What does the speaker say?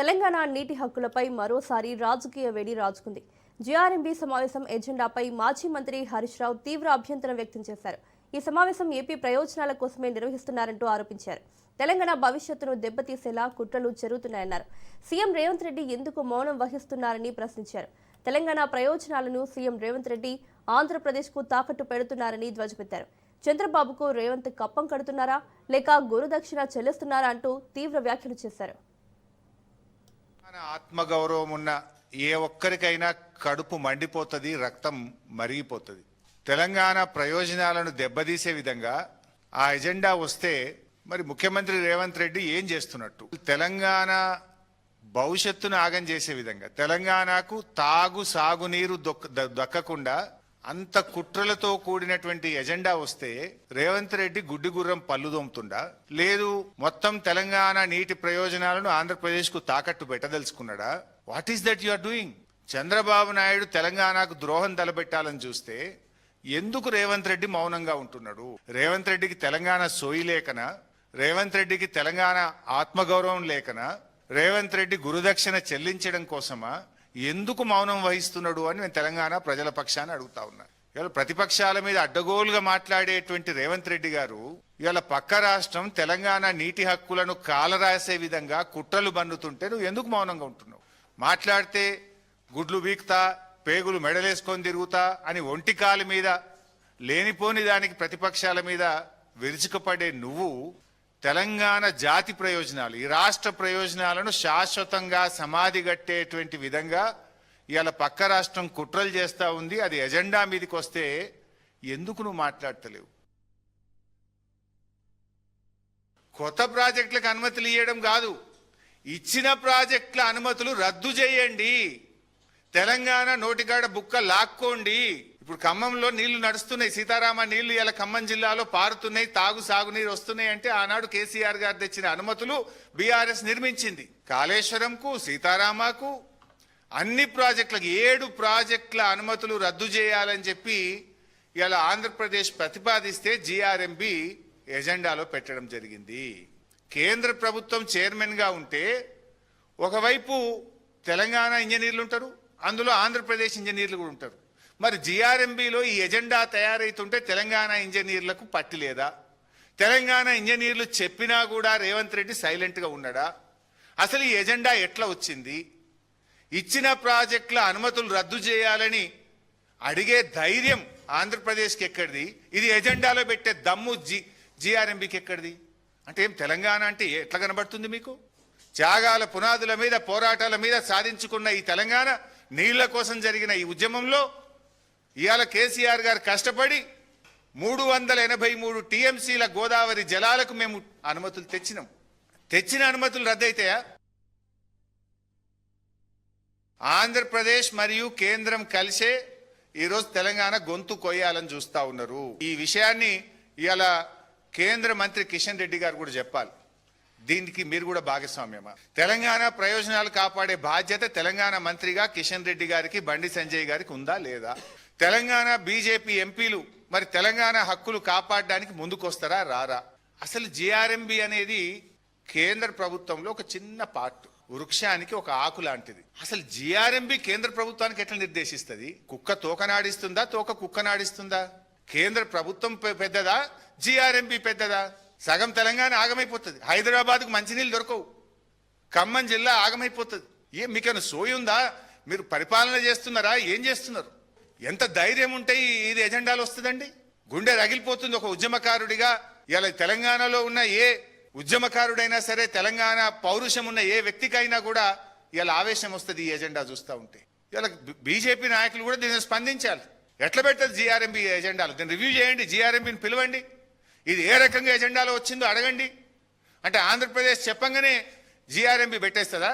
తెలంగాణ నీటి హక్కులపై మరోసారి రాజకీయ వేడి రాజుకుంది. జీఆర్ఎంబీ సమావేశం ఎజెండాపై మాజీ మంత్రి హరీష్ రావు తీవ్ర అభ్యంతరం వ్యక్తం చేశారు. ఈ సమావేశం ఏపీ ప్రయోజనాల కోసమే నిర్వహిస్తున్నారంటూ ఆరోపించారు. తెలంగాణ భవిష్యత్తును దెబ్బతీసేలా కుట్రలు జరుగుతున్నాయన్నారు. సీఎం రేవంత్ రెడ్డి ఎందుకు మౌనం వహిస్తున్నారని ప్రశ్నించారు. తెలంగాణ ప్రయోజనాలను సీఎం రేవంత్ రెడ్డి ఆంధ్రప్రదేశ్కు తాకట్టు పెడుతున్నారని ధ్వజమెత్తారు. చంద్రబాబుకు రేవంత్ కప్పం కడుతున్నారా లేక గురుదక్షిణ చెల్లిస్తున్నారా అంటూ తీవ్ర వ్యాఖ్యలు చేశారు. ఆత్మగౌరవం ఉన్న ఏ ఒక్కరికైనా కడుపు మండిపోతుంది, రక్తం మరిగిపోతుంది. తెలంగాణ ప్రయోజనాలను దెబ్బతీసే విధంగా ఆ ఎజెండా వస్తే మరి ముఖ్యమంత్రి రేవంత్ రెడ్డి ఏం చేస్తున్నట్టు? తెలంగాణ భవిష్యత్తును ఆగం చేసే విధంగా, తెలంగాణకు సాగునీరు దక్కకుండా అంత కుట్రలతో కూడినటువంటి ఎజెండా వస్తే రేవంత్ రెడ్డి గుడ్డి గుర్రం పళ్ళు దోముతుండా, లేదు మొత్తం తెలంగాణ నీటి ప్రయోజనాలను ఆంధ్రప్రదేశ్ కు తాకట్టు పెట్టదలుచుకున్నాడా? What is that you are doing? Chandrababu Naidu తెలంగాణకు ద్రోహం తలపెట్టాలని చూస్తే ఎందుకు రేవంత్ రెడ్డి మౌనంగా ఉంటున్నాడు? రేవంత్ రెడ్డికి తెలంగాణ సోయి లేకనా? రేవంత్ రెడ్డికి తెలంగాణ ఆత్మగౌరవం లేకనా? రేవంత్ రెడ్డి గురుదక్షిణ చెల్లించడం కోసమా? ఎందుకు మౌనం వహిస్తున్నాడు అని నేను తెలంగాణ ప్రజల పక్షాన్ని అడుగుతా ఉన్నా. ఇవాళ ప్రతిపక్షాల మీద అడ్డగోలుగా మాట్లాడేటువంటి రేవంత్ రెడ్డి గారు ఇవాళ పక్క రాష్ట్రం తెలంగాణ నీటి హక్కులను కాలరాసే విధంగా కుట్రలు బన్నుతుంటే నువ్వు ఎందుకు మౌనంగా ఉంటున్నావు? మాట్లాడితే గుడ్లు వీక్తా, పేగులు మెడలేసుకొని తిరుగుతా అని ఒంటికాల మీద లేనిపోని దానికి ప్రతిపక్షాల మీద విరుచుకుపడే నువ్వు తెలంగాణ జాతి ప్రయోజనాలు, ఈ రాష్ట్ర ప్రయోజనాలను శాశ్వతంగా సమాధి గట్టేటువంటి విధంగా ఇవాళ పక్క రాష్ట్రం కుట్రలు చేస్తూ ఉంది. అది ఎజెండా మీదకి వస్తే ఎందుకు నువ్వు మాట్లాడతలేవు? కొత్త ప్రాజెక్టులకు అనుమతులు ఇవ్వడం కాదు, ఇచ్చిన ప్రాజెక్టుల అనుమతులు రద్దు చేయండి. తెలంగాణ నోటికాడ బుక్క లాక్కోండి. ఇప్పుడు ఖమ్మంలో నీళ్లు నడుస్తున్నాయి, సీతారామ నీళ్లు ఇలా ఖమ్మం జిల్లాలో పారుతున్నాయి, సాగునీరు వస్తున్నాయి అంటే ఆనాడు కేసీఆర్ గారు తెచ్చిన అనుమతులు బీఆర్ఎస్ నిర్మించింది. కాళేశ్వరంకు, సీతారామకు, అన్ని ప్రాజెక్టులకు 7 ప్రాజెక్టుల అనుమతులు రద్దు చేయాలని చెప్పి ఇలా ఆంధ్రప్రదేశ్ ప్రతిపాదిస్తే జీఆర్ఎంబీ ఎజెండాలో పెట్టడం జరిగింది. కేంద్ర ప్రభుత్వం చైర్మన్ గా ఉంటే ఒకవైపు తెలంగాణ ఇంజనీర్లు ఉంటారు, అందులో ఆంధ్రప్రదేశ్ ఇంజనీర్లు కూడా ఉంటారు. మరి జీఆర్ఎంబీలో ఈ ఎజెండా తయారైతుంటే తెలంగాణ ఇంజనీర్లకు పట్టి లేదా? తెలంగాణ ఇంజనీర్లు చెప్పినా కూడా రేవంత్ రెడ్డి సైలెంట్గా ఉన్నాడా? అసలు ఈ ఎజెండా ఎట్లా వచ్చింది? ఇచ్చిన ప్రాజెక్టుల అనుమతులు రద్దు చేయాలని అడిగే ధైర్యం ఆంధ్రప్రదేశ్కి ఎక్కడిది? ఇది ఎజెండాలో పెట్టే దమ్ము జీఆర్ఎంబీకి ఎక్కడిది? అంటే ఏం తెలంగాణ అంటే ఎట్లా కనబడుతుంది మీకు? త్యాగాల పునాదుల మీద, పోరాటాల మీద సాధించుకున్న ఈ తెలంగాణ నీళ్ల కోసం జరిగిన ఈ ఉద్యమంలో ఇవాళ కేసీఆర్ గారు కష్టపడి 383 టీఎంసీల గోదావరి జలాలకు మేము అనుమతులు తెచ్చినాం. తెచ్చిన అనుమతులు రద్దయితాయా? ఆంధ్రప్రదేశ్ మరియు కేంద్రం కలిసే ఈరోజు తెలంగాణ గొంతు కొయ్యాలని చూస్తా ఉన్నారు. ఈ విషయాన్ని ఇవాళ కేంద్ర మంత్రి కిషన్ రెడ్డి గారు కూడా చెప్పాలి. దీనికి మీరు కూడా భాగస్వామ్యమా? తెలంగాణ ప్రయోజనాలు కాపాడే బాధ్యత తెలంగాణ మంత్రిగా కిషన్ రెడ్డి గారికి, బండి సంజయ్ గారికి ఉందా లేదా? తెలంగాణ బీజేపీ ఎంపీలు మరి తెలంగాణ హక్కులు కాపాడడానికి ముందుకొస్తారా రారా? అసలు జీఆర్ఎంబీ అనేది కేంద్ర ప్రభుత్వంలో ఒక చిన్న పార్ట్, వృక్షానికి ఒక ఆకు లాంటిది. అసలు జీఆర్ఎంబీ కేంద్ర ప్రభుత్వానికి ఎట్లా నిర్దేశిస్తుంది? కుక్క తోకనాడిస్తుందా, తోక కుక్కనాడిస్తుందా? కేంద్ర ప్రభుత్వం పెద్దదా, జీఆర్ఎంబీ పెద్దదా? సగం తెలంగాణ ఆగమైపోతుంది. హైదరాబాద్కు మంచినీళ్ళు దొరకవు, ఖమ్మం జిల్లా ఆగమైపోతుంది. మీకేమైనా సోయి ఉందా? మీరు పరిపాలన చేస్తున్నారా? ఏం చేస్తున్నారు? ఎంత ధైర్యం ఉంటే ఇది ఎజెండాలో వస్తుందండి? గుండె రగిలిపోతుంది ఒక ఉద్యమకారుడిగా. ఇలా తెలంగాణలో ఉన్న ఏ ఉద్యమకారుడైనా సరే, తెలంగాణ పౌరుషం ఉన్న ఏ వ్యక్తికైనా కూడా ఇలా ఆవేశం వస్తుంది ఈ ఎజెండా చూస్తూ ఉంటే. ఇలా బీజేపీ నాయకులు కూడా దీన్ని స్పందించాలి. ఎట్లా పెట్టదు జీఆర్ఎంబీ ఎజెండాలో? దీన్ని రివ్యూ చేయండి, జీఆర్ఎంబీని పిలవండి, ఇది ఏ రకంగా ఎజెండాలో వచ్చిందో అడగండి. అంటే ఆంధ్రప్రదేశ్ చెప్పంగానే జీఆర్ఎంబీ పెట్టేస్తుందా?